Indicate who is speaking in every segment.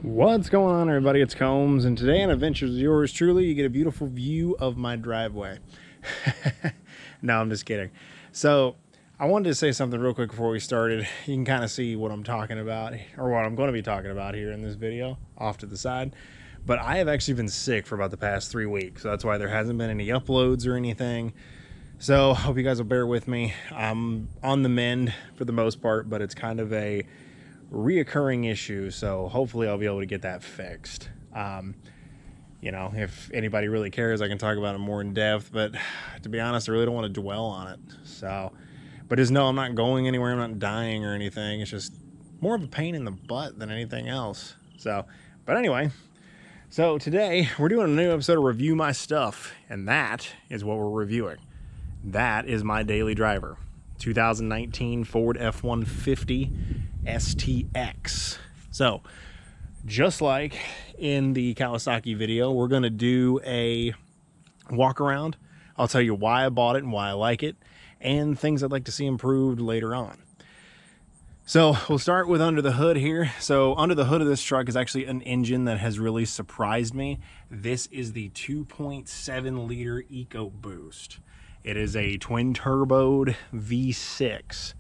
Speaker 1: What's going on, everybody? It's Combs, and today on Adventures of yours truly, you get a beautiful view of my driveway. No, I'm just kidding. So I wanted to say something real quick before we started. You can kind of see what I'm talking about, or what I'm going to be talking about here in this video off to the side. But I have actually been sick for about the past 3 weeks, so that's why there hasn't been any uploads or anything. So hope you guys will bear with me. I'm on the mend for the most part, but it's kind of a reoccurring issue, so hopefully I'll be able to get that fixed. You know, if anybody really cares, I can talk about it more in depth, but to be honest, I really don't want to dwell on it. So, but just know I'm not going anywhere, I'm not dying or anything. It's just more of a pain in the butt than anything else. So, but anyway, so today we're doing a new episode of Review My Stuff, and that is what we're reviewing. That is my daily driver, 2019 Ford F-150 STX. So just like in the Kawasaki video, we're going to do a walk around. I'll tell you why I bought it and why I like it, and things I'd like to see improved later on. So we'll start with under the hood here. So under the hood of this truck is actually an engine that has really surprised me. This is the 2.7 liter EcoBoost. It is a twin turboed V6.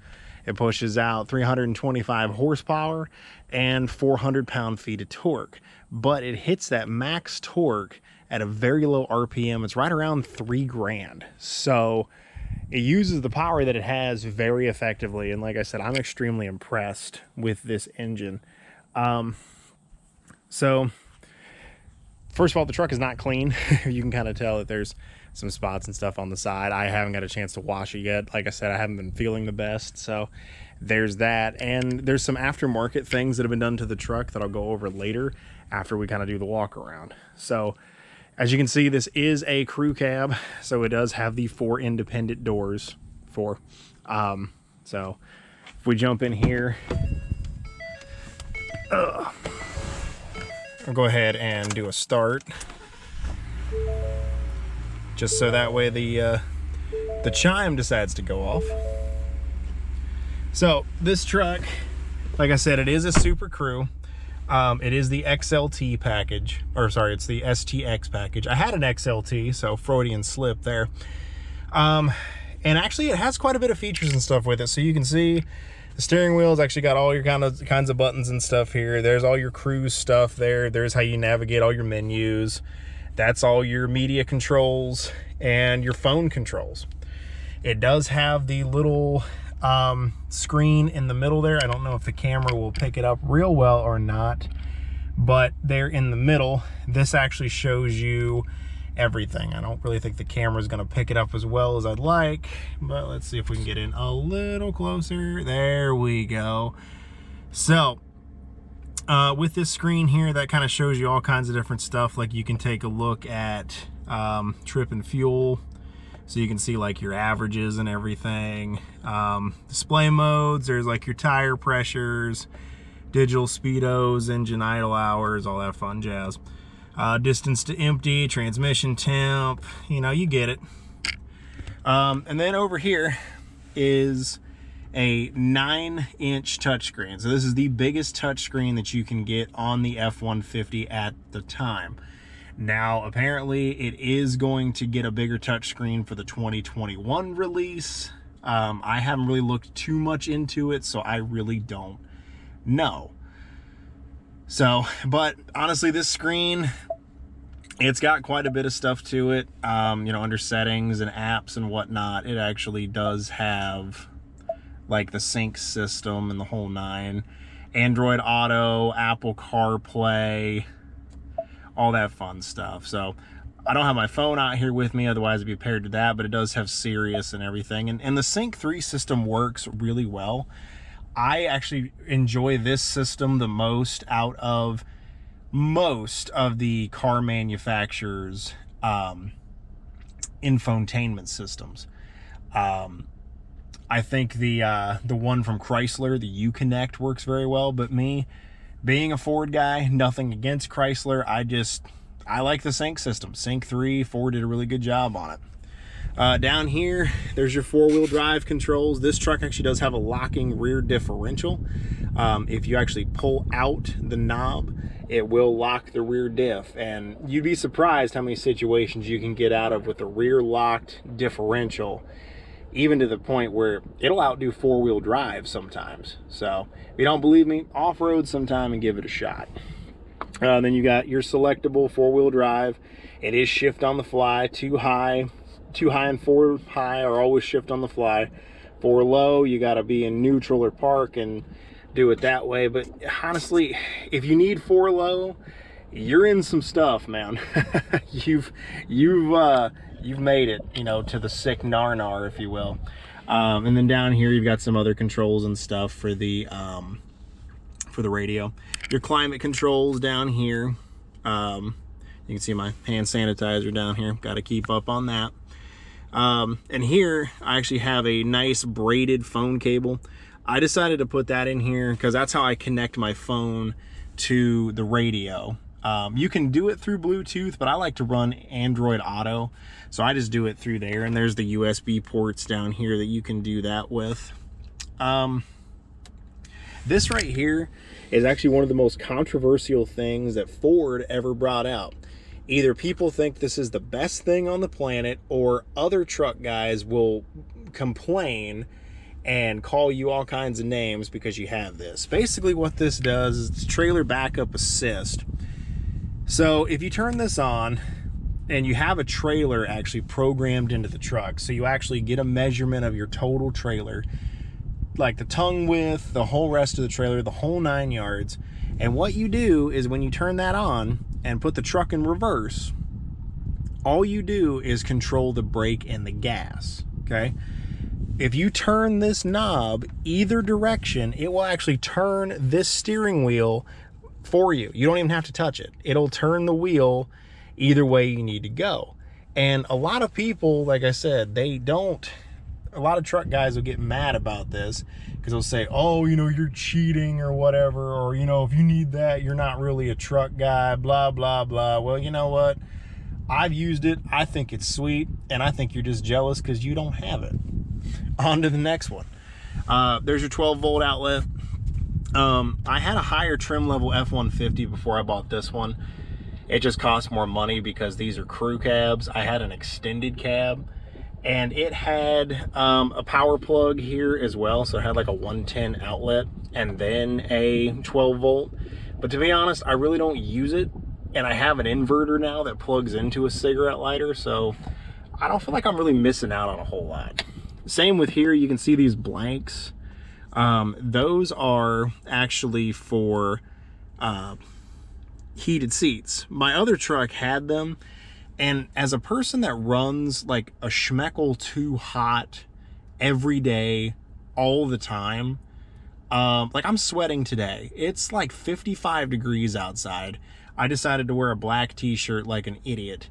Speaker 1: It pushes out 325 horsepower and 400 pound-feet of torque, but it hits that max torque at a very low RPM. It's right around 3 grand. So it uses the power that it has very effectively. And like I said, I'm extremely impressed with this engine. So first of all, the truck is not clean. You can kind of tell that there's some spots and stuff on the side. I haven't got a chance to wash it yet. Like I said, I haven't been feeling the best, so there's that. And there's some aftermarket things that have been done to the truck that I'll go over later after we kind of do the walk around. So as you can see, this is a crew cab, so it does have the 4 independent doors. So if we jump in here, I'll go ahead and do a start, just so that way the chime decides to go off. So this truck, like I said, it is a Super Crew. It is the XLT package, or sorry, it's the STX package. I had an XLT, so Freudian slip there. And actually it has quite a bit of features and stuff with it. So you can see the steering wheel's actually got all your kinds of buttons and stuff here. There's all your cruise stuff there. There's how you navigate all your menus. That's all your media controls and your phone controls. It does have the little screen in the middle there. I don't know if the camera will pick it up real well or not, but there in the middle, this actually shows you everything. I don't really think the camera is going to pick it up as well as I'd like, but let's see if we can get in a little closer. There we go. So with this screen here, that kind of shows you all kinds of different stuff. Like you can take a look at trip and fuel, so you can see like your averages and everything. Display modes, there's like your tire pressures, digital speedos, engine idle hours, all that fun jazz. Distance to empty, transmission temp, you know, you get it. And then over here is a 9-inch touchscreen. So this is the biggest touchscreen that you can get on the F-150 at the time. Now, apparently it is going to get a bigger touchscreen for the 2021 release. I haven't really looked too much into it, so I really don't know. So, but honestly, this screen, it's got quite a bit of stuff to it. You know, under settings and apps and whatnot, it actually does have like the sync system and the whole 9. Android Auto, Apple CarPlay, all that fun stuff. So I don't have my phone out here with me, otherwise I'd be paired to that, but it does have Sirius and everything. And the Sync 3 system works really well. I actually enjoy this system the most out of most of the car manufacturers' infotainment systems. I think the one from Chrysler, the Uconnect, works very well, but me, being a Ford guy, nothing against Chrysler, I like the Sync system. Sync 3, Ford did a really good job on it. Down here, there's your four-wheel drive controls. This truck actually does have a locking rear differential. If you actually pull out the knob, it will lock the rear diff, and you'd be surprised how many situations you can get out of with a rear locked differential, even to the point where it'll outdo four-wheel drive sometimes. So if you don't believe me, off-road sometime and give it a shot. Then you got your selectable four-wheel drive. It is shift on the fly. Too high and four high are always shift on the fly. For low, you got to be in neutral or park and do it that way. But honestly, if you need four low, you're in some stuff, man. you've made it, you know, to the sick nar, if you will. And then down here, you've got some other controls and stuff for the radio. Your climate controls down here. You can see my hand sanitizer down here. Got to keep up on that. And here I actually have a nice braided phone cable. I decided to put that in here because that's how I connect my phone to the radio. You can do it through Bluetooth, but I like to run Android Auto, so I just do it through there. And there's the USB ports down here that you can do that with. This right here is actually one of the most controversial things that Ford ever brought out. Either people think this is the best thing on the planet, or other truck guys will complain and call you all kinds of names because you have this. Basically what this does is it's trailer backup assist. So if you turn this on and you have a trailer actually programmed into the truck, so you actually get a measurement of your total trailer, like the tongue width, the whole rest of the trailer, the whole 9 yards. And what you do is when you turn that on and put the truck in reverse, all you do is control the brake and the gas, okay? If you turn this knob either direction, it will actually turn this steering wheel for you. You don't even have to touch it. It'll turn the wheel either way you need to go. And a lot of people, like I said, a lot of truck guys will get mad about this because they'll say, oh, you know, you're cheating or whatever, or, you know, if you need that, you're not really a truck guy, blah, blah, blah. Well, you know what? I've used it. I think it's sweet, and I think you're just jealous because you don't have it. On to the next one. There's your 12-volt outlet. I had a higher trim level F-150 before I bought this one. It just cost more money because these are crew cabs. I had an extended cab, and it had a power plug here as well. So it had like a 110 outlet and then a 12-volt. But to be honest, I really don't use it. And I have an inverter now that plugs into a cigarette lighter. So I don't feel like I'm really missing out on a whole lot. Same with here, you can see these blanks. Those are actually for heated seats. My other truck had them, and as a person that runs like a Schmeckel too hot every day, all the time, like I'm sweating today. It's like 55 degrees outside. I decided to wear a black t-shirt like an idiot.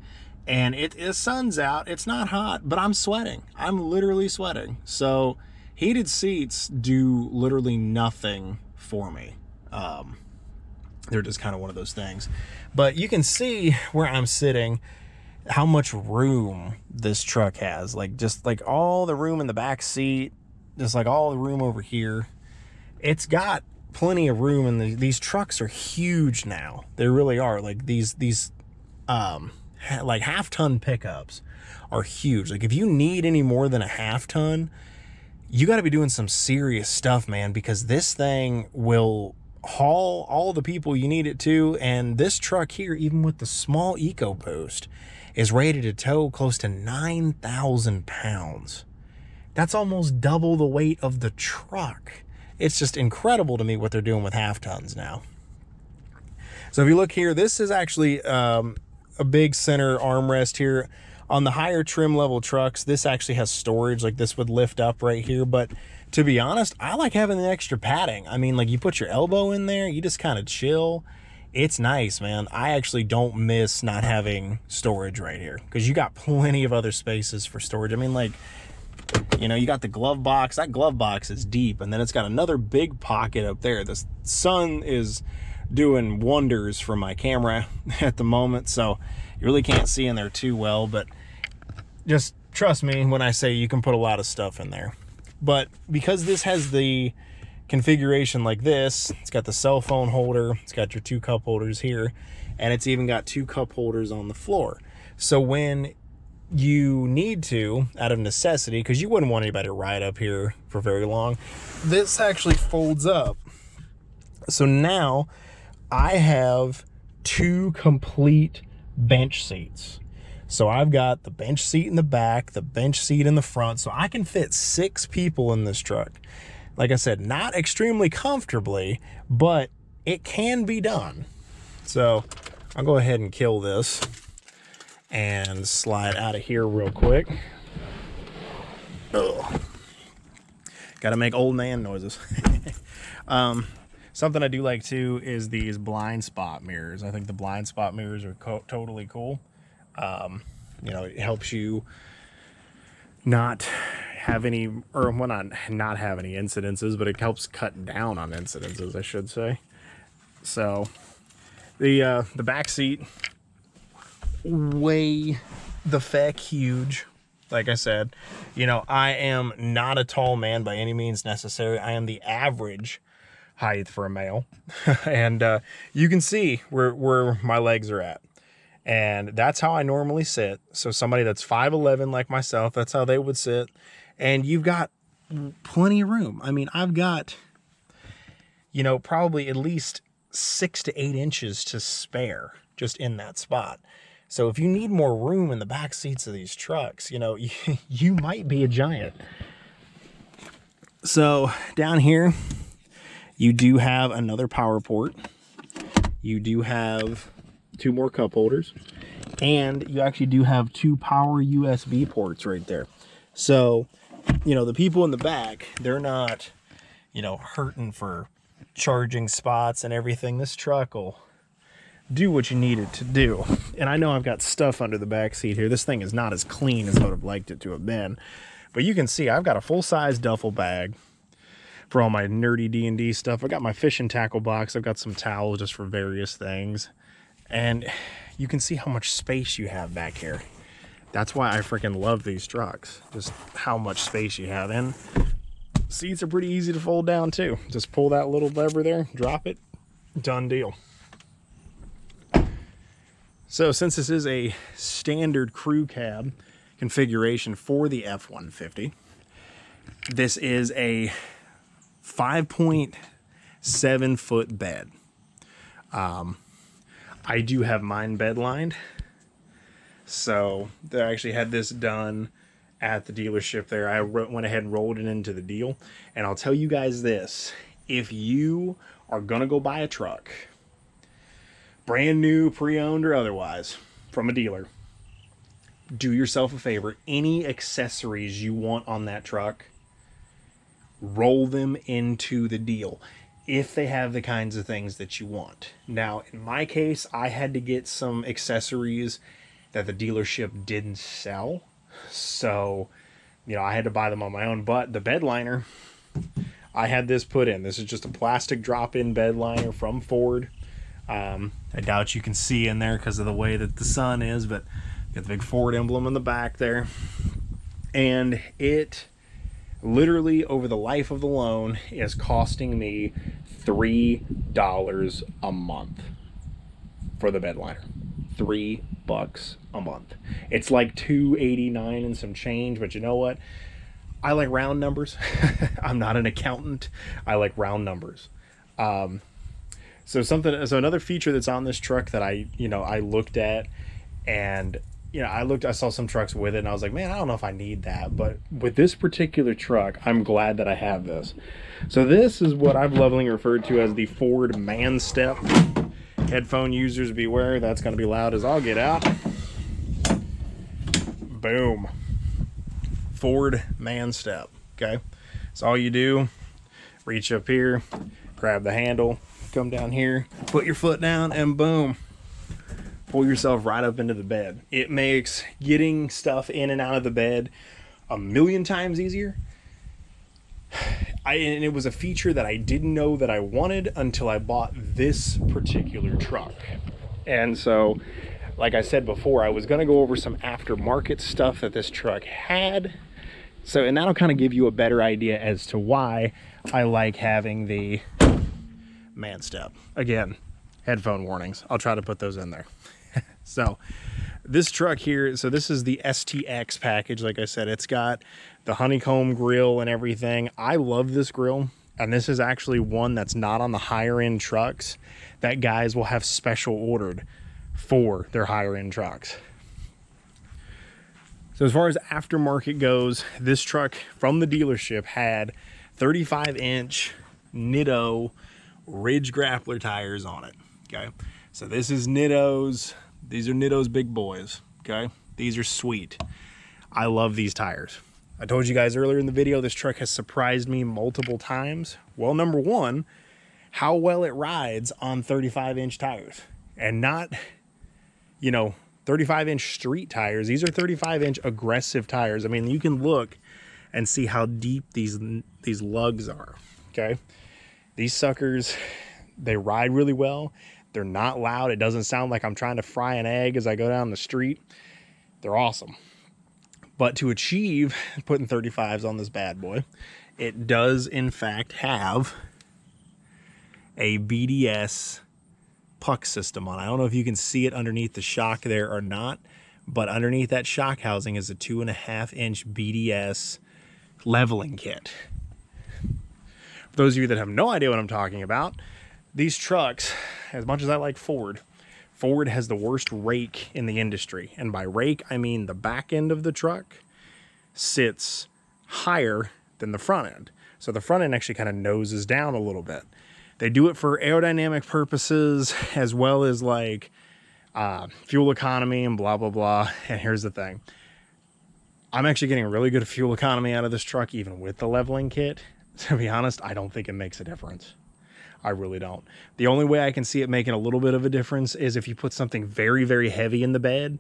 Speaker 1: And the sun's out, it's not hot, but I'm sweating. I'm literally sweating. So heated seats do literally nothing for me. They're just kind of one of those things. But you can see where I'm sitting, how much room this truck has. Like, just like all the room in the back seat, just like all the room over here. It's got plenty of room, and these trucks are huge now. They really are. Like these like half-ton pickups are huge. Like if you need any more than a half-ton, you got to be doing some serious stuff, man, because this thing will haul all the people you need it to. And this truck here, even with the small EcoBoost, is rated to tow close to 9,000 pounds. That's almost double the weight of the truck. It's just incredible to me what they're doing with half-tons now. So if you look here, this is actually a big center armrest here. On the higher trim level trucks, this actually has storage. Like this would lift up right here. But to be honest, I like having the extra padding. I mean, like you put your elbow in there, you just kind of chill. It's nice, man. I actually don't miss not having storage right here because you got plenty of other spaces for storage. I mean, like, you know, you got the glove box. That glove box is deep, and then it's got another big pocket up there. The sun is doing wonders for my camera at the moment, so you really can't see in there too well, but just trust me when I say you can put a lot of stuff in there. But because this has the configuration like this, it's got the cell phone holder, it's got your 2 cup holders here, and it's even got 2 cup holders on the floor. So when you need to, out of necessity, because you wouldn't want anybody to ride up here for very long, this actually folds up. So now I have 2 complete bench seats. So I've got the bench seat in the back, the bench seat in the front, so I can fit 6 people in this truck. Like I said, not extremely comfortably, but it can be done. So I'll go ahead and kill this and slide out of here real quick. Ugh. Gotta make old man noises. Something I do like too is these blind spot mirrors. I think the blind spot mirrors are totally cool. You know, it helps you not have any, or well, not have any incidences, but it helps cut down on incidences, I should say. So the back seat, way the feck huge. Like I said, you know, I am not a tall man by any means necessary. I am the average height for a male. And you can see where my legs are at. And that's how I normally sit. So somebody that's 5'11" like myself, that's how they would sit. And you've got plenty of room. I mean, I've got, you know, probably at least 6 to 8 inches to spare just in that spot. So if you need more room in the back seats of these trucks, you know, you might be a giant. So down here, you do have another power port. You do have 2 more cup holders, and you actually do have 2 power USB ports right there. So, you know, the people in the back, they're not, you know, hurting for charging spots and everything. This truck will do what you need it to do. And I know I've got stuff under the back seat here. This thing is not as clean as I would have liked it to have been, but you can see I've got a full-size duffel bag for all my nerdy D&D stuff. I got my fishing tackle box. I've got some towels just for various things. And you can see how much space you have back here. That's why I freaking love these trucks. Just how much space you have. And seats are pretty easy to fold down too. Just pull that little lever there, drop it, done deal. So since this is a standard crew cab configuration for the F-150, this is a 5.7 foot bed. I do have mine bed lined. So they actually had this done at the dealership there. I went ahead and rolled it into the deal. And I'll tell you guys this, if you are gonna go buy a truck, brand new, pre-owned or otherwise, from a dealer, do yourself a favor. Any accessories you want on that truck, roll them into the deal if they have the kinds of things that you want. Now, in my case, I had to get some accessories that the dealership didn't sell. So, you know, I had to buy them on my own. But the bed liner, I had this put in. This is just a plastic drop-in bed liner from Ford. I doubt you can see in there because of the way that the sun is, but got the big Ford emblem on the back there. And it literally, over the life of the loan, is costing me $3 a month for the bed liner. $3 a month. It's like $2.89 and some change, but you know what? I like round numbers. I'm not an accountant. I like round numbers. So another feature that's on this truck that I looked at, and I saw some trucks with it and I was like, man, I don't know if I need that. But with this particular truck, I'm glad that I have this. So this is what I've lovingly referred to as the Ford Man Step. Headphone users beware, that's going to be loud as I'll get out. Boom. Ford Man Step. Okay. So all you do, reach up here, grab the handle, come down here, put your foot down, and boom. Pull yourself right up into the bed. It makes getting stuff in and out of the bed a million times easier. And it was a feature that I didn't know that I wanted until I bought this particular truck. And so like I said before, I was gonna go over some aftermarket stuff that this truck had. So, and that'll kind of give you a better idea as to why I like having the man step. Again, headphone warnings. I'll try to put those in there. So this truck here, so this is the STX package. Like I said, it's got the honeycomb grill and everything. I love this grill. And this is actually one that's not on the higher end trucks that guys will have special ordered for their higher end trucks. So as far as aftermarket goes, this truck from the dealership had 35-inch Nitto Ridge Grappler tires on it, okay? So this is Nitto's, these are Nitto's big boys, okay? These are sweet. I love these tires. I told you guys earlier in the video, this truck has surprised me multiple times. Well, number one, how well it rides on 35-inch tires. And not, you know, 35-inch street tires. These are 35-inch aggressive tires. I mean, you can look and see how deep these lugs are, okay? These suckers, they ride really well. They're not loud. It doesn't sound like I'm trying to fry an egg as I go down the street. They're awesome. But to achieve putting 35s on this bad boy, it does in fact have a BDS puck system on. I don't know if you can see it underneath the shock there or not, but underneath that shock housing is a 2.5-inch BDS leveling kit. For those of you that have no idea what I'm talking about, these trucks, as much as I like Ford, Ford has the worst rake in the industry. And by rake, I mean the back end of the truck sits higher than the front end. So the front end actually kind of noses down a little bit. They do it for aerodynamic purposes as well as like fuel economy and blah, blah, blah. And here's the thing. I'm actually getting really good fuel economy out of this truck, even with the leveling kit. To be honest, I don't think it makes a difference. I really don't. The only way I can see it making a little bit of a difference is if you put something very, very heavy in the bed,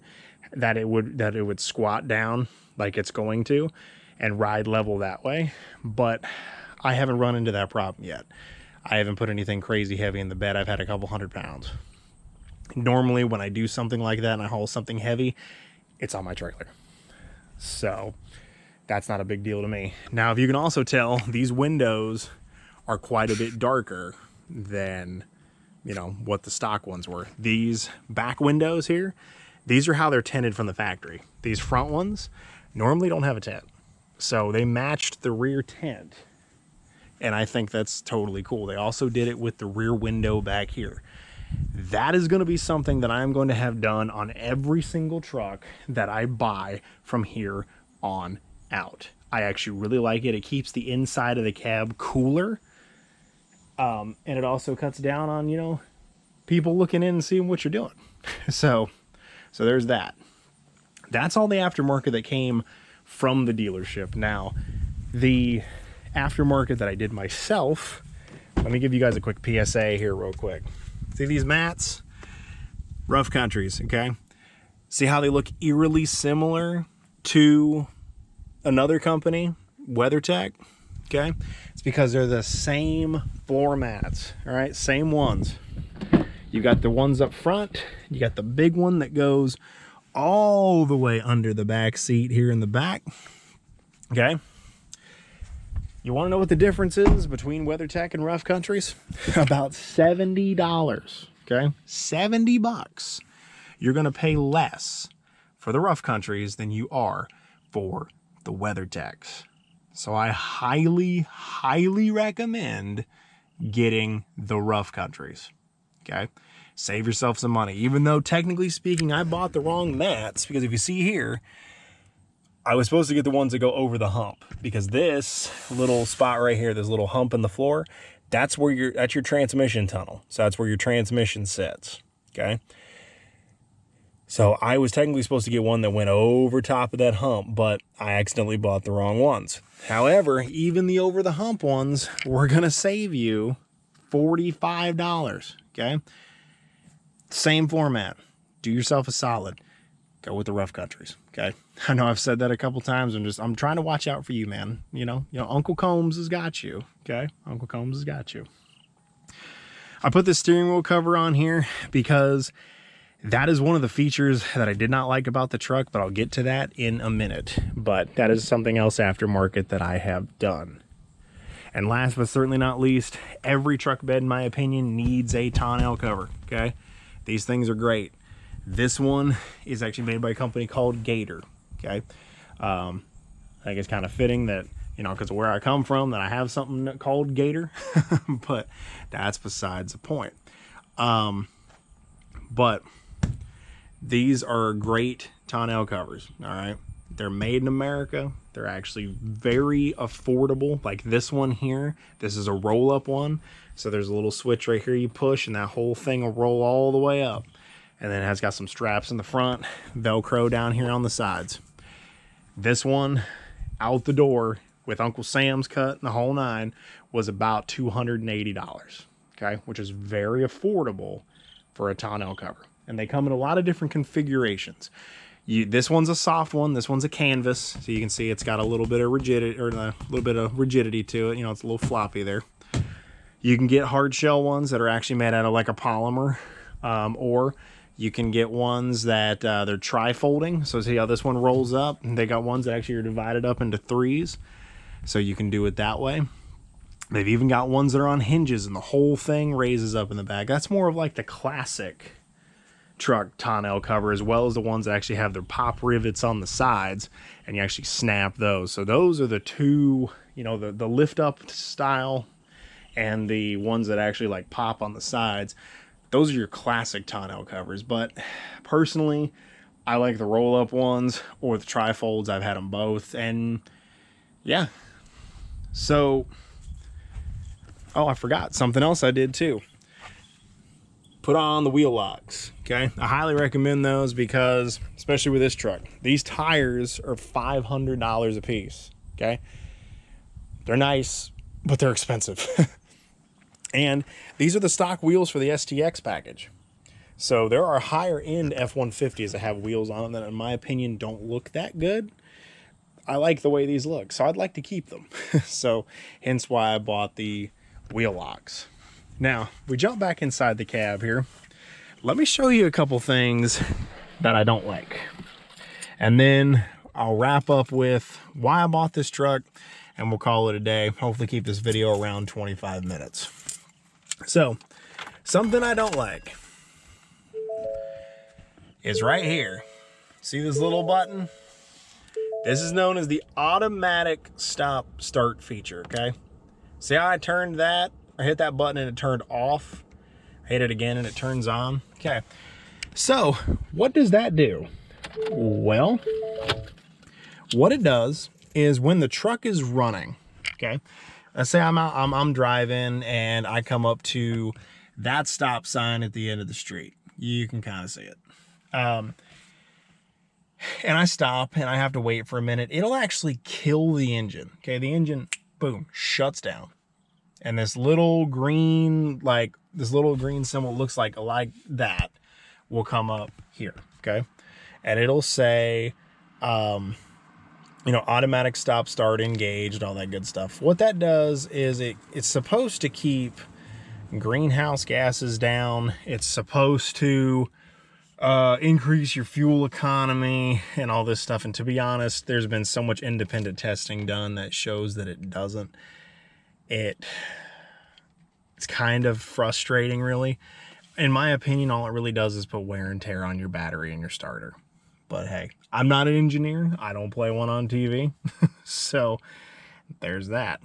Speaker 1: that it would squat down like it's going to and ride level that way. But I haven't run into that problem yet. I haven't put anything crazy heavy in the bed. I've had a couple 100 pounds. Normally when I do something like that and I haul something heavy, it's on my trailer. So that's not a big deal to me. Now, if you can also tell, these windows are quite a bit darker than, you know, what the stock ones were. These back windows here, these are how they're tinted from the factory. These front ones normally don't have a tint. So they matched the rear tint. And I think that's totally cool. They also did it with the rear window back here. That is going to be something that I'm going to have done on every single truck that I buy from here on out. I actually really like it. It keeps the inside of the cab cooler. And it also cuts down on, you know, people looking in and seeing what you're doing. So there's that. That's all the aftermarket that came from the dealership. Now, the aftermarket that I did myself, let me give you guys a quick PSA here real quick. See these mats? Rough Countries, okay? See how they look eerily similar to another company, WeatherTech, okay? It's because they're the same floor mats, all right? Same ones. You got the ones up front. You got the big one that goes all the way under the back seat here in the back, okay? You want to know what the difference is between WeatherTech and Rough Countries? About $70, okay? 70 bucks. You're going to pay less for the Rough Countries than you are for the WeatherTechs. So I highly, highly recommend getting the Rough Countries, okay? Save yourself some money. Even though technically speaking, I bought the wrong mats, because if you see here, I was supposed to get the ones that go over the hump, because this little spot right here, this little hump in the floor, that's your transmission tunnel. So that's where your transmission sits, okay? So I was technically supposed to get one that went over top of that hump, but I accidentally bought the wrong ones. However, even the over the hump ones, we're gonna save you $45, okay? Same format. Do yourself a solid. Go with the Rough Countries, okay? I know I've said that a couple times. I'm trying to watch out for you, man. You know, Uncle Combs has got you, okay? Uncle Combs has got you. I put the steering wheel cover on here because That is one of the features that I did not like about the truck, but I'll get to that in a minute. But that is something else aftermarket that I have done. And last but certainly not least, every truck bed, in my opinion, needs a tonneau cover, okay? These things are great. This one is actually made by a company called Gator, okay? I think it's kind of fitting that, you know, because of where I come from, that I have something called Gator, but that's besides the point. But these are great tonneau covers, all right? They're made in America. They're actually very affordable. Like this one here, this is a roll-up one. So there's a little switch right here you push, and that whole thing will roll all the way up. And then it has got some straps in the front, Velcro down here on the sides. This one, out the door, with Uncle Sam's cut and the whole nine, was about $280, okay? Which is very affordable for a tonneau cover. And they come in a lot of different configurations. This one's a soft one. This one's a canvas. So you can see it's got a little bit of rigidity, or a little bit of rigidity to it. You know, it's a little floppy there. You can get hard shell ones that are actually made out of like a polymer, or you can get ones that they're tri-folding. So see how this one rolls up? And they got ones that actually are divided up into threes. So you can do it that way. They've even got ones that are on hinges and the whole thing raises up in the back. That's more of like the classic truck tonneau cover, as well as the ones that actually have their pop rivets on the sides and you actually snap those. So those are the two, you know, the lift up style and the ones that actually like pop on the sides. Those are your classic tonneau covers. But personally, I like the roll up ones or the trifolds. I've had them both, and yeah. So, oh, I forgot something else I did too. Put on the wheel locks, okay? I highly recommend those because, especially with this truck, these tires are $500 a piece, okay? They're nice, but they're expensive. And these are the stock wheels for the STX package. So there are higher end F-150s that have wheels on them that, in my opinion, don't look that good. I like the way these look, so I'd like to keep them. So hence why I bought the wheel locks. Now, we jump back inside the cab here. Let me show you a couple things that I don't like. And then I'll wrap up with why I bought this truck, and we'll call it a day. Hopefully keep this video around 25 minutes. So, something I don't like is right here. See this little button? This is known as the automatic stop start feature, okay? See how I turned that? I hit that button and it turned off. I hit it again and it turns on. Okay, so what does that do? Well, what it does is when the truck is running, okay, let's say I'm driving and I come up to that stop sign at the end of the street. You can kind of see it. And I stop and I have to wait for a minute. It'll actually kill the engine. Okay, the engine, boom, shuts down. And this little green symbol looks like that will come up here, okay? And it'll say, you know, automatic stop start engaged, all that good stuff. What that does is it's supposed to keep greenhouse gases down. It's supposed to increase your fuel economy and all this stuff. And to be honest, there's been so much independent testing done that shows that it doesn't. It's kind of frustrating, really. In my opinion, all it really does is put wear and tear on your battery and your starter. But hey, I'm not an engineer. I don't play one on TV. So there's that.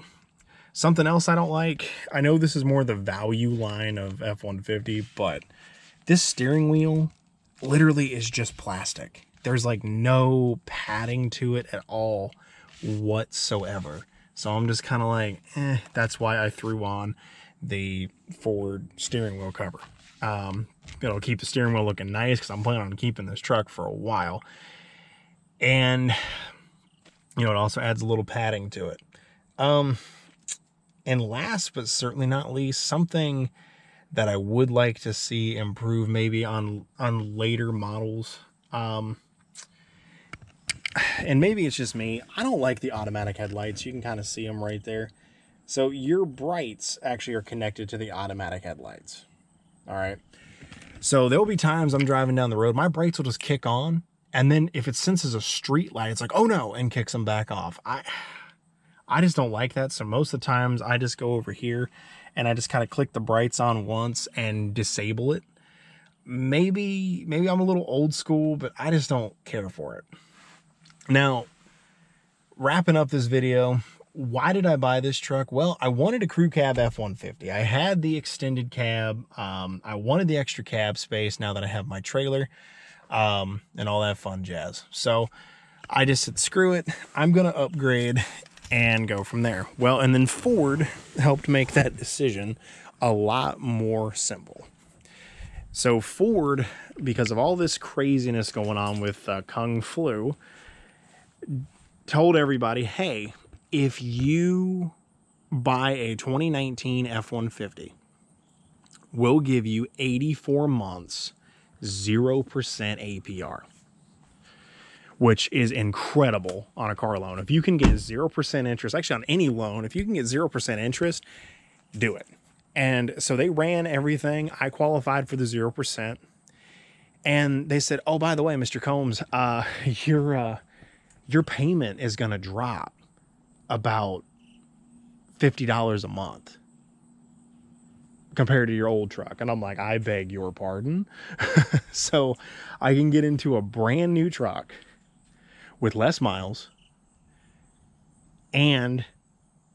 Speaker 1: Something else I don't like, I know this is more the value line of F-150, but this steering wheel literally is just plastic. There's like no padding to it at all whatsoever. So I'm just kind of like, that's why I threw on the Ford steering wheel cover. It'll keep the steering wheel looking nice because I'm planning on keeping this truck for a while. And, you know, it also adds a little padding to it. And last but certainly not least, something that I would like to see improve maybe on later models. And maybe it's just me. I don't like the automatic headlights. You can kind of see them right there. So your brights actually are connected to the automatic headlights. All right. So there'll be times I'm driving down the road, my brakes will just kick on. And then if it senses a street light, it's like, oh no, and kicks them back off. I just don't like that. So most of the times I just go over here and I just kind of click the brights on once and disable it. Maybe I'm a little old school, but I just don't care for it. Now, wrapping up this video, why did I buy this truck? Well, I wanted a crew cab F-150. I had the extended cab. I wanted the extra cab space now that I have my trailer, and all that fun jazz. So I just said, screw it. I'm going to upgrade and go from there. Well, and then Ford helped make that decision a lot more simple. So Ford, because of all this craziness going on with Kung Flu, told everybody, hey, if you buy a 2019 F-150, we'll give you 84 months, 0% APR, which is incredible on a car loan. If you can get 0% interest, actually on any loan, if you can get 0% interest, do it. And so they ran everything. I qualified for the 0%. And they said, oh, by the way, Mr. Combs, your payment is going to drop about $50 a month compared to your old truck. And I'm like, I beg your pardon. So I can get into a brand new truck with less miles and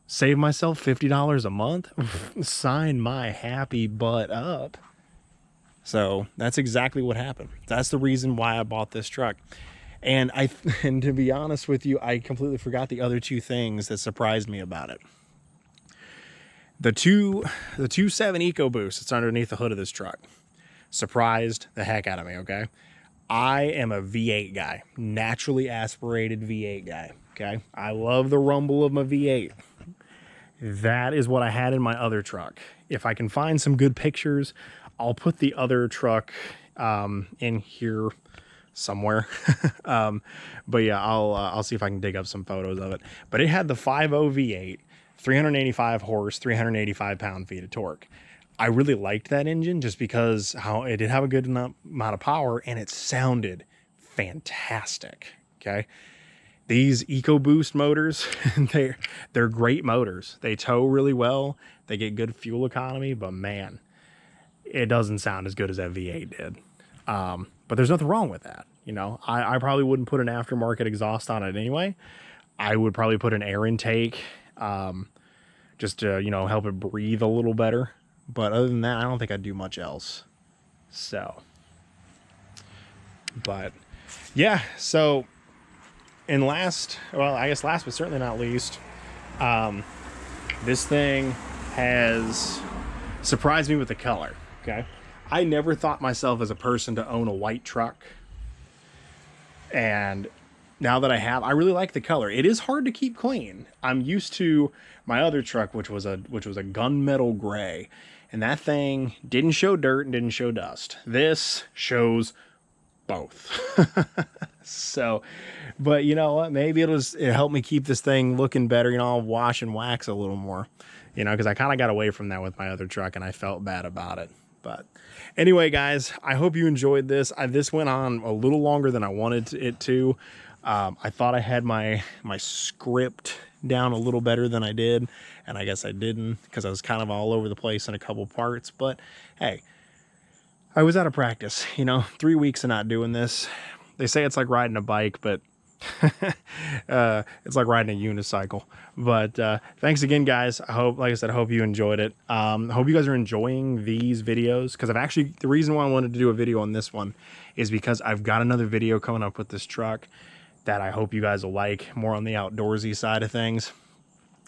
Speaker 1: save myself $50 a month. Sign my happy butt up. So that's exactly what happened. That's the reason why I bought this truck. And to be honest with you, I completely forgot the other two things that surprised me about it. The 2.7 EcoBoost that's underneath the hood of this truck surprised the heck out of me, okay? I am a V8 guy, naturally aspirated V8 guy, okay? I love the rumble of my V8. That is what I had in my other truck. If I can find some good pictures, I'll put the other truck in here somewhere. But yeah, I'll see if I can dig up some photos of it. But it had the 5.0 V8, 385 horse, 385 pound-feet of torque. I really liked that engine just because how it did have a good amount of power and it sounded fantastic. Okay. These EcoBoost motors, they're great motors. They tow really well. They get good fuel economy, but man, it doesn't sound as good as that V8 did. But there's nothing wrong with that. You know, I probably wouldn't put an aftermarket exhaust on it anyway. I would probably put an air intake, just to, you know, help it breathe a little better. But other than that, I don't think I'd do much else. So, but yeah, so I guess last but certainly not least, this thing has surprised me with the color. Okay. I never thought myself as a person to own a white truck. And now that I have, I really like the color. It is hard to keep clean. I'm used to my other truck, which was a gunmetal gray, and that thing didn't show dirt and didn't show dust. This shows both. So, but you know what? Maybe it'll help me keep this thing looking better. You know, I'll wash and wax a little more, you know, because I kind of got away from that with my other truck and I felt bad about it. But anyway, guys, I hope you enjoyed this. This went on a little longer than I wanted it to. I thought I had my script down a little better than I did, and I guess I didn't because I was kind of all over the place in a couple parts. But hey, I was out of practice. You know, 3 weeks of not doing this. They say it's like riding a bike, but it's like riding a unicycle. But thanks again, guys. Like I said, I hope you enjoyed it. I hope you guys are enjoying these videos, because the reason why I wanted to do a video on this one is because I've got another video coming up with this truck that I hope you guys will like, more on the outdoorsy side of things.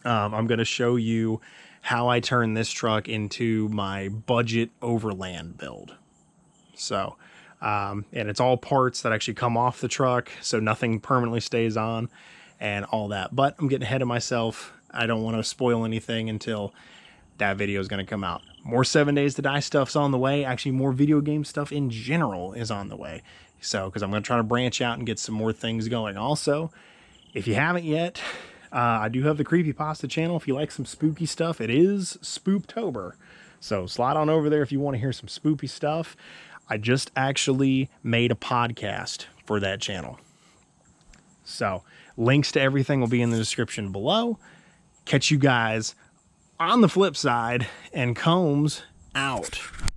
Speaker 1: I'm going to show you how I turn this truck into my budget overland build. So, and it's all parts that actually come off the truck, so nothing permanently stays on and all that. But I'm getting ahead of myself. I don't want to spoil anything until that video is going to come out. More 7 Days to Die stuff's on the way. Actually, more video game stuff in general is on the way. So, because I'm going to try to branch out and get some more things going. Also, if you haven't yet, I do have the Creepypasta channel. If you like some spooky stuff, it is Spooptober. So slide on over there if you want to hear some spooky stuff. I just actually made a podcast for that channel. So links to everything will be in the description below. Catch you guys on the flip side, and Combs out.